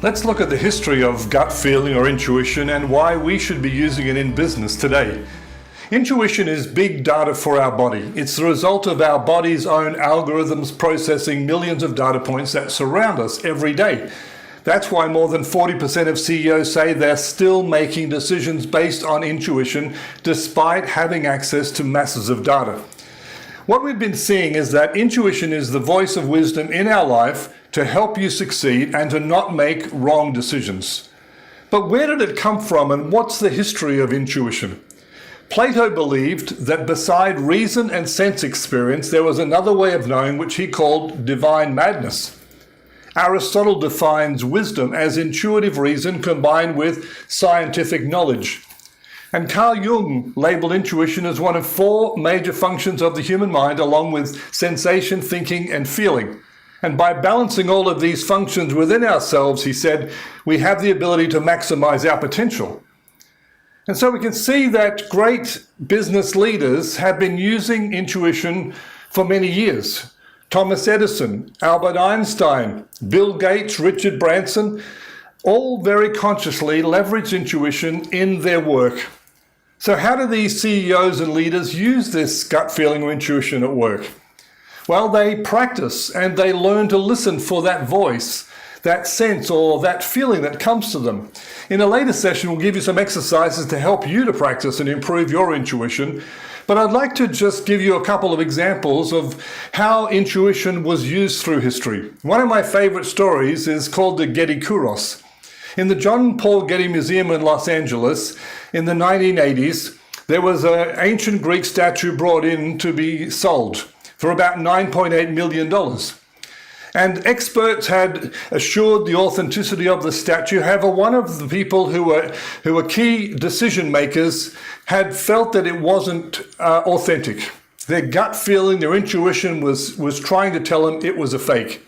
Let's look at the history of gut feeling or intuition and why we should be using it in business today. Intuition is big data for our body. It's the result of our body's own algorithms processing millions of data points that surround us every day. That's why more than 40% of CEOs say they're still making decisions based on intuition despite having access to masses of data. What we've been seeing is that intuition is the voice of wisdom in our life to help you succeed and to not make wrong decisions. But where did it come from and what's the history of intuition? Plato believed that beside reason and sense experience, there was another way of knowing which he called divine madness. Aristotle defines wisdom as intuitive reason combined with scientific knowledge. And Carl Jung labeled intuition as one of 4 major functions of the human mind, along with sensation, thinking, and feeling. And by balancing all of these functions within ourselves, he said, we have the ability to maximize our potential. And so we can see that great business leaders have been using intuition for many years. Thomas Edison, Albert Einstein, Bill Gates, Richard Branson, all very consciously leverage intuition in their work. So how do these CEOs and leaders use this gut feeling or intuition at work? Well, they practice and they learn to listen for that voice, that sense or that feeling that comes to them. In a later session, we'll give you some exercises to help you to practice and improve your intuition. But I'd like to just give you a couple of examples of how intuition was used through history. One of my favorite stories is called the Getty Kuros. In the John Paul Getty Museum in Los Angeles in the 1980s, there was an ancient Greek statue brought in to be sold for about $9.8 million. And experts had assured the authenticity of the statue. However, one of the people who were key decision makers had felt that it wasn't authentic. Their gut feeling, their intuition was trying to tell them it was a fake.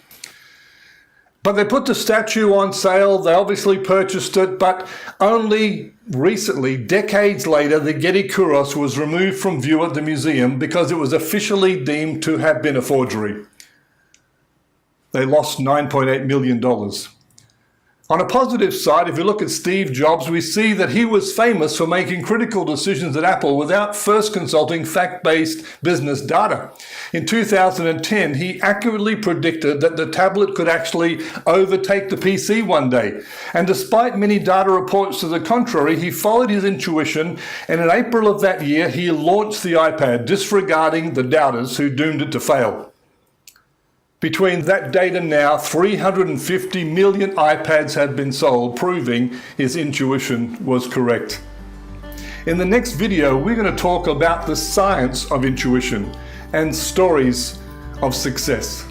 But they put the statue on sale, they obviously purchased it, but only recently, decades later, the Getty Kuros was removed from view at the museum because it was officially deemed to have been a forgery. They lost $9.8 million. On a positive side, if you look at Steve Jobs, we see that he was famous for making critical decisions at Apple without first consulting fact-based business data. In 2010, he accurately predicted that the tablet could actually overtake the PC one day. And despite many data reports to the contrary, he followed his intuition, and in April of that year, he launched the iPad, disregarding the doubters who doomed it to fail. Between that date and now, 350 million iPads have been sold, proving his intuition was correct. In the next video, we're going to talk about the science of intuition and stories of success.